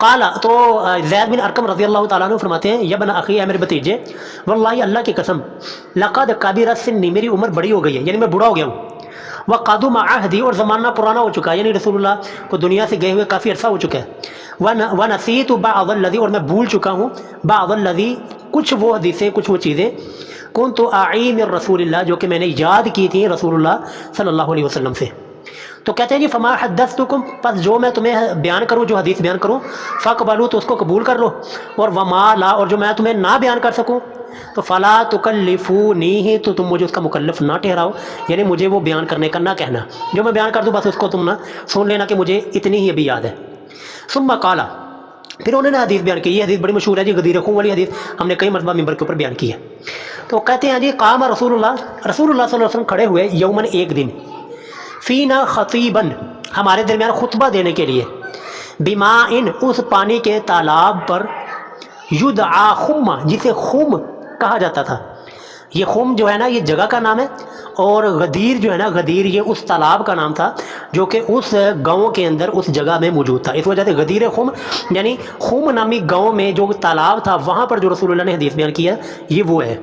قالا تو زید بن ارقم رضی اللہ تعالیٰ عنہ فرماتے ہیں یبن اخی اے میرے بھتیجے واللہ اللہ کی قسم لقد کبر سنی میری عمر بڑی ہو گئی ہے یعنی میں بوڑھا ہو گیا ہوں وقدم عہدی اور زمانہ پرانا ہو چکا ہے یعنی رسول اللہ کو دنیا سے گئے ہوئے کافی عرصہ ہو چکا ہے ونسیت بعض الذی اور میں بھول چکا ہوں بعض الذی کچھ وہ حدیثیں کچھ وہ چیزیں کنت اعی من رسول اللہ جو کہ میں نے یاد کی تھی رسول اللہ صلی اللہ علیہ وسلم سے تو کہتے ہیں جی فما حدثتکم پس جو میں تمہیں بیان کروں جو حدیث بیان کروں فقبلوا تو اس کو قبول کر لو اور وما لا اور جو میں تمہیں نہ بیان کر سکوں تو فلا تکلفونی تو تم مجھے اس کا مکلف نہ ٹھہراؤ یعنی مجھے وہ بیان کرنے کا نہ کہنا جو میں بیان کر دوں بس اس کو تم نہ سن لینا کہ مجھے اتنی ہی ابھی یاد ہے ثم قال پھر انہوں نے حدیث بیان کی یہ حدیث بڑی مشہور ہے جی غدیر خون والی حدیث ہم نے کئی مرتبہ ممبر کے اوپر بیان کی ہے تو کہتے ہیں جی قام رسول اللہ صلی اللہ علیہ وسلم کھڑے ہوئے یومن ایک دن فینا خطیباً ہمارے درمیان خطبہ دینے کے لیے بماء اس پانی کے تالاب پر یدعا خم جسے خم کہا جاتا تھا یہ خم جو ہے نا یہ جگہ کا نام ہے اور غدیر جو ہے نا غدیر یہ اس تالاب کا نام تھا جو کہ اس گاؤں کے اندر اس جگہ میں موجود تھا اس وجہ سے غدیر خم یعنی خم نامی گاؤں میں جو تالاب تھا وہاں پر جو رسول اللہ نے حدیث بیان کیا یہ وہ ہے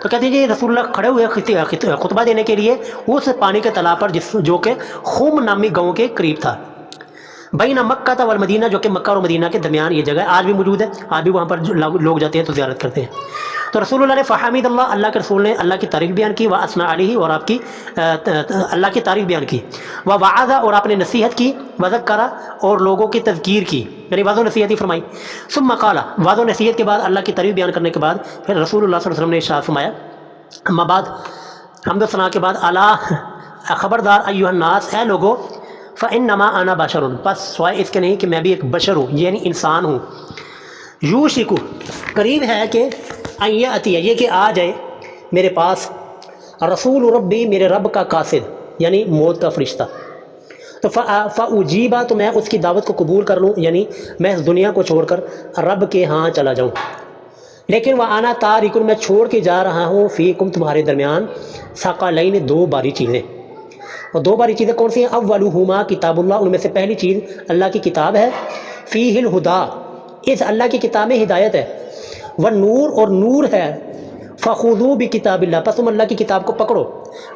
تو کہتے ہیں جی رسول اللہ کھڑے ہوئے خطبہ دینے کے لیے اس پانی کے تالاب پر جو کہ خم نامی گاؤں کے قریب تھا بین مکہ تھا والمدینہ جو کہ مکہ اور مدینہ کے درمیان یہ جگہ آج بھی موجود ہے آج بھی وہاں پر لوگ جاتے ہیں تو زیارت کرتے ہیں تو رسول اللہ نے فحمید اللہ کے رسول نے اللہ کی تعریف بیان کی واثنا علیہ اور آپ کی اللہ کی تعریف بیان کی ووعظ اور آپ نے نصیحت کی وذکر اور لوگوں کی تذکیر کی یعنی واضح نصیحت ہی فرمائی ثم قال واضح نصیحت کے بعد اللہ کی تعریف بیان کرنے کے بعد پھر رسول اللہ صلی اللہ علیہ وسلم نے ارشاد فرمایا اما بعد حمد و ثنا کے بعد الا خبردار ایھا الناس اے لوگو فانما انا بشر بس سوائے اس کے نہیں کہ میں بھی ایک بشر ہوں یعنی انسان ہوں یوشک قریب ہے کہ ایاتی یہ کہ آ جائے میرے پاس رسول ربی میرے رب کا قاصد یعنی موت کا فرشتہ تو فاجیبا تو میں اس کی دعوت کو قبول کر لوں یعنی میں اس دنیا کو چھوڑ کر رب کے ہاں چلا جاؤں لیکن وانا تارکن میں چھوڑ کے جا رہا ہوں فیکم تمہارے درمیان ثقلین دو باری چیزیں اور دو باری چیزیں کون سی ہیں اولہما کتاب اللہ ان میں سے پہلی چیز اللہ کی کتاب ہے فیہ الہدا اس اللہ کی کتاب میں ہدایت ہے والنور اور نور ہے فخذوا بکتاب اللہ پس تم اللہ کی کتاب کو پکڑو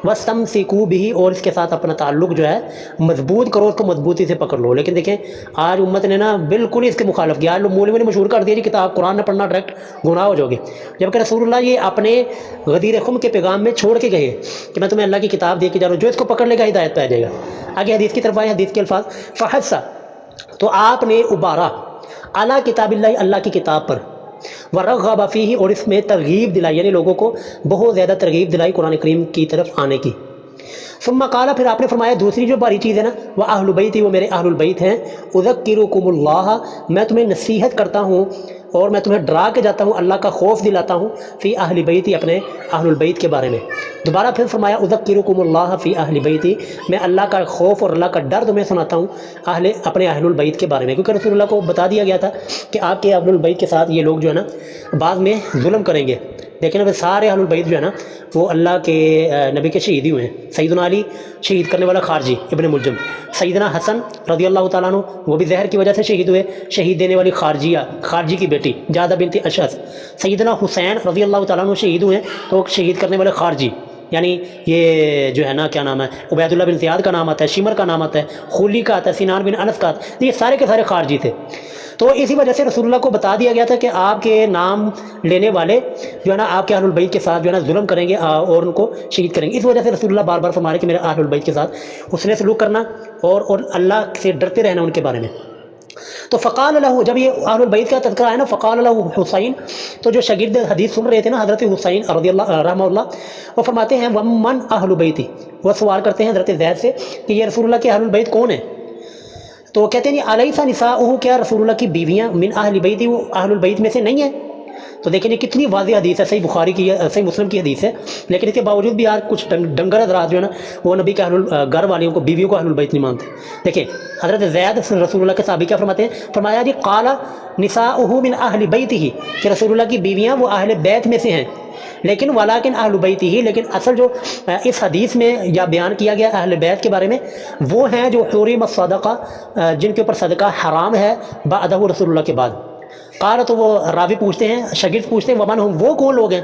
واستمسکوا بہ اور اس کے ساتھ اپنا تعلق جو ہے مضبوط کرو اس کو مضبوطی سے پکڑ لو لیکن دیکھیں آج امت نے نا بالکل اس کے مخالف کیا آج لوگ مولوی نے مشہور کر دیا جی کتاب قرآن نہ پڑھنا ڈائریکٹ گناہ ہو جاؤ گے جبکہ رسول اللہ یہ اپنے غدیر خم کے پیغام میں چھوڑ کے گئے کہ میں تمہیں اللہ کی کتاب دے کے جا رہا ہوں جو اس کو پکڑ لے گا ہدایت پہ آ جائے گا آگے حدیث کی طرف آئے حدیث کے الفاظ فحث تو آپ نے ابارا اعلیٰ کتاب اللہ کی کتاب پر ورغب فیہ اور اس میں ترغیب دلائی یعنی لوگوں کو بہت زیادہ ترغیب دلائی قرآن کریم کی طرف آنے کی ثم قال پھر آپ نے فرمایا دوسری جو باری چیز ہے نا وہ اہل بیت وہ میرے اہل البیت ہیں اذکرکم اللہ میں تمہیں نصیحت کرتا ہوں اور میں تمہیں ڈرا کے جاتا ہوں اللہ کا خوف دلاتا ہوں فی اہل بیتی اپنے اہل البیت کے بارے میں دوبارہ پھر فرمایا اذکرکم اللہ فی اہل بیتی میں اللہ کا خوف اور اللہ کا ڈر تمہیں سناتا ہوں اپنے اہل البیت کے بارے میں کیونکہ رسول اللہ کو بتا دیا گیا تھا کہ آپ کے اہل البیت کے ساتھ یہ لوگ جو ہے نا بعد میں ظلم کریں گے لیکن اب سارے اہل البیت جو ہے نا وہ اللہ کے نبی کے شہید ہی ہوئے ہیں سیدنا علی شہید کرنے والا خارجی ابن ملجم سیدنا حسن رضی اللہ تعالیٰ عنہ وہ بھی زہر کی وجہ سے شہید ہوئے شہید دینے والی خارجی کی بیٹی جادہ بنت اشعث سیدنا حسین رضی اللہ تعالیٰ عنہ شہید ہوئے تو شہید کرنے والے خارجی یعنی یہ جو ہے نا کیا نام ہے عبید اللہ بن زیاد کا نام آتا ہے شمر کا نام آتا ہے خولی کا آتا ہے سنان بن انس کا آتا ہے یہ سارے کے سارے خارجی تھے تو اسی وجہ سے رسول اللہ کو بتا دیا گیا تھا کہ آپ کے نام لینے والے جو ہے نا آپ کے اہل البیت کے ساتھ جو ہے نا ظلم کریں گے اور ان کو شہید کریں گے اس وجہ سے رسول اللہ بار بار فرما رہے کہ میرے اہل البیت کے ساتھ حسن سلوک کرنا اور اللہ سے ڈرتے رہنا ان کے بارے میں تو فقال له جب یہ اہل البیت کا تذکرہ ہے نا فقال له حسین تو جو شاگرد حدیث سن رہے تھے نا حضرت حسین رضی اللہ رحمہ اللہ وہ فرماتے ہیں ومن اہل بیتی وہ سوال کرتے ہیں حضرت زید سے کہ یہ رسول اللہ کے اہل البیت کون ہیں تو کہتے ہیں الیس نساؤہ کیا رسول اللہ کی بیویاں من اہل بیتی وہ اہل البیت میں سے نہیں ہیں تو دیکھیں یہ کتنی واضح حدیث ہے صحیح بخاری کی صحیح مسلم کی حدیث ہے لیکن اس کے باوجود بھی یار کچھ ڈنگر حضرات جو ہے نا وہ نبی کے گھر والیوں کو بیویوں کو اہل البیت نہیں مانتے دیکھیں حضرت زید رسول اللہ کے صحابی کیا فرماتے ہیں فرمایا جی قال نساؤہ من اہل بیتہ کہ رسول اللہ کی بیویاں وہ اہل بیت میں سے ہیں لیکن ولیکن اہل بیت ہی، لیکن اصل جو اس حدیث میں یا بیان کیا گیا اہل بیت کے بارے میں وہ ہیں جو حرم الصدقہ، جن کے اوپر صدقہ حرام ہے بعدہ رسول اللہ کے بعد۔ قال تو وہ راوی پوچھتے ہیں، شاگرد پوچھتے ہیں ومن ہم، وہ کون لوگ ہیں؟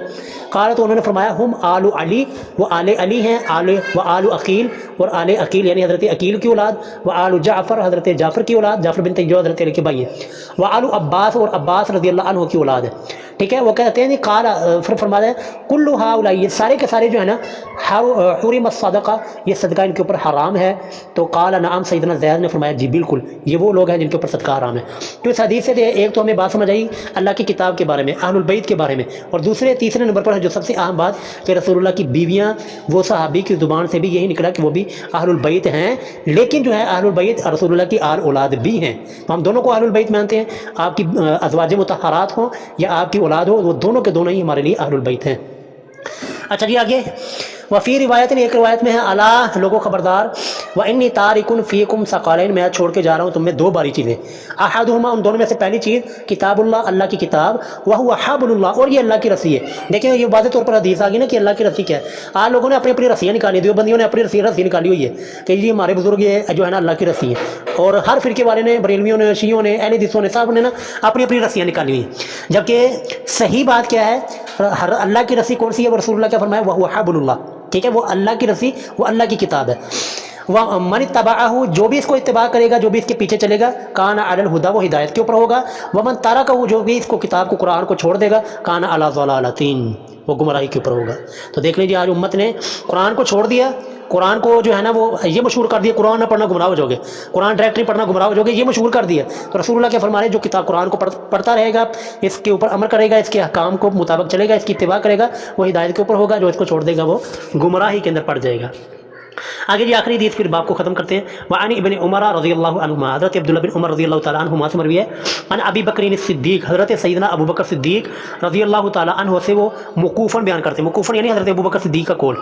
قال تو انہوں نے فرمایا ہم آل علی، وہ آل علی ہیں، و آل عقیل، اور آل عقیل یعنی حضرت عقیل کی اولاد، و آل جعفر حضرت جعفر کی اولاد، جعفر بن جو حضرت علی کے بھائی ہے، و آل عباس، اور عباس رضی اللہ عنہ کی اولاد ہے، ٹھیک ہے۔ وہ کہتے ہیں قال، پھر فرماتا ہے کل ہؤلاء، یہ سارے کے سارے جو ہے نا حرم الصدقہ، یہ صدقہ ان کے اوپر حرام ہے۔ تو قال نعم، سیدنا زید نے فرمایا جی بالکل، یہ وہ لوگ ہیں جن کے اوپر صدقہ حرام ہے۔ تو اس حدیث سے ایک تو ہمیں بات سمجھ آئی اللہ کی کتاب کے بارے میں، اہل البیت کے بارے میں، اور تیسرے نمبر پر جو سب سے اہم بات کہ رسول اللہ کی بیویاں، وہ صحابی کی زبان سے بھی یہی نکلا کہ وہ بھی اہل البیت ہیں، لیکن جو ہے اہل البیت رسول اللہ کی آل اولاد بھی ہیں۔ تو ہم دونوں کو اہل البیت مانتے ہیں، آپ کی ازواج مطہرات ہوں یا آپ کی اولاد ہو، وہ دونوں کے دونوں ہی ہمارے لیے اہل البیت ہیں۔ اچھا جی آگے، وفی روایت، ایک روایت میں ہے اللہ لوگوں خبردار، وانی تارک فیکم ثقلین، میں چھوڑ کے جا رہا ہوں تم میں دو باری چیزیں، احدہما، ان دونوں میں سے پہلی چیز کتاب اللہ، اللہ کی کتاب، وہو حبل اللہ، اور یہ اللہ کی رسی ہے۔ دیکھیں یہ واضح طور پر حدیث آ گئی نا کہ اللہ کی رسی کیا ہے۔ آج لوگوں نے اپنی اپنی رسیاں نکالی، دیوبندیوں نے اپنی رسی نکالی ہوئی ہے کہ جی ہمارے بزرگ یہ جو ہے نا اللہ کی رسی ہے، اور ہر فرقے والے نے، بریلویوں نے، شیعوں نے، اہل حدیثوں نے، سب نے نا اپنی اپنی رسیاں نکالی ہوئی ہیں، جبکہ صحیح بات کیا ہے، اللہ کی رسی کون سی ہے؟ وہ رسول اللہ کیا فرمایا، وہو حبل اللہ، ٹھیک ہے، وہ اللہ کی رسی، وہ اللہ کی کتاب ہے۔ وَمَنِ اتَّبَعَهُ، جو بھی اس کو اتباع کرے گا، جو بھی اس کے پیچھے چلے گا، کَانَ عَلَى الْهُدَى، وہ ہدایت کے اوپر ہوگا۔ وَمَنْ تَرَكَهُ، جو بھی اس کو کتاب کو، قرآن کو چھوڑ دے گا، کَانَ عَلَى ضَلَالَةٍ، وہ گمراہی کے اوپر ہوگا۔ تو دیکھ لیجیے آج امت نے قرآن کو چھوڑ دیا، قرآن کو جو ہے نا وہ یہ مشہور کر دیا، قرآن نہ پڑھنا گمراہ ہو جاؤ گے، قرآن ڈائریکٹ نہیں پڑھنا گمراہ ہو جاؤ گے، یہ مشہور کر دیا۔ تو رسول اللہ کے فرمانے جو کتاب قرآن کو پڑھتا رہے گا، اس کے اوپر عمل کرے گا، اس کے احکام کو مطابق چلے گا، اس کی اتباع کرے گا، وہ ہدایت کے اوپر ہوگا، جو اس کو چھوڑ دے گا وہ گمراہی کے اندر پڑ جائے گا۔ آگے جی آخری حدیث، پھر باب کو ختم کرتے ہیں۔ وعن ابن عمر رضی اللہ عنہما، حضرت عبداللہ بن عمر رضی اللہ تعالیٰ عنہما سے مروی ہے، عن ابی بکر الصدیق، حضرت سیدنا ابو بکر صدیق رضی اللہ تعالیٰ عنہ سے وہ موقوفاً بیان کرتے ہیں، موقوفاً یعنی حضرت ابو بکر صدیق کا قول۔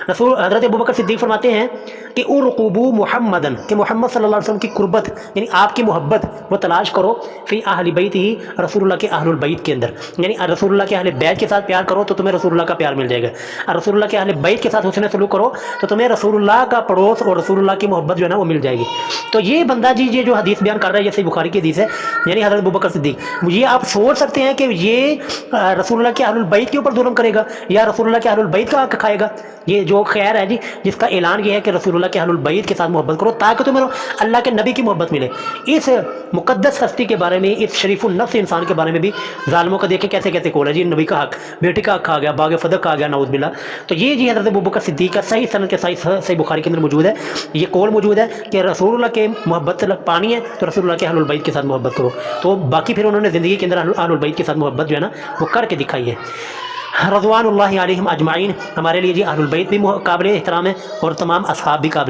حضرت ابو بکر صدیق فرماتے ہیں کہ ارقبوا محمدن، کہ محمد صلی اللہ علیہ وسلم کی قربت یعنی آپ کی محبت وہ تلاش کرو، فی اہل بیت ہی، رسول اللہ کے اہل البیت کے اندر، یعنی رسول اللہ کے اہل بیت کے ساتھ پیار کرو تو تمہیں رسول اللہ کا پیار مل جائے گا، رسول اللہ کے اہل بیت کے ساتھ حسن سلوک کرو تو تمہیں رسول اللہ کا پڑوس اور رسول اللہ کی محبت جو ہے نا وہ مل جائے گی۔ تو یہ بندہ جی یہ جو حدیث بیان کر رہا ہے، یہ صحیح بخاری کی حدیث ہے، یعنی حضرت ابو بکر صدیق، یہ آپ سوچ سکتے ہیں کہ یہ رسول اللہ کے اہل البیت کے اوپر ظلم کرے گا یا رسول اللہ کے اہل البیت کا حق کھائے گا؟ یہ جو خیر ہے جی، جس کا اعلان یہ ہے کہ رسول اللہ کے اہل البیت کے ساتھ محبت کرو تاکہ تمہیں اللہ کے نبی کی محبت ملے۔ اس مقدس ہستی کے بارے میں، اس شریف النفس انسان کے بارے میں بھی ظالموں کا دیکھیں کیسے کیسے قول ہے جی، نبی کا حق، بیٹی کا حق کھا گیا، باغ فدق کھا گیا، نعوذ باللہ۔ تو یہ جی حضرت ابو بکر صدیق کا صحیح سند کے صحیح بخاری کے اندر موجود ہے، یہ قول موجود ہے کہ رسول اللہ کے محبت پانی ہے تو رسول اللہ کے اہل البیت کے ساتھ محبت کرو۔ تو باقی پھر انہوں نے زندگی کے اندر اہل البیت کے ساتھ محبت جو ہے نا وہ کر کے دکھائی ہے۔ رضوان اللہ علیہم اجمعین، ہمارے لیے جی اہل البیت بھی قابل احترام ہے اور تمام اصحاب بھی قابل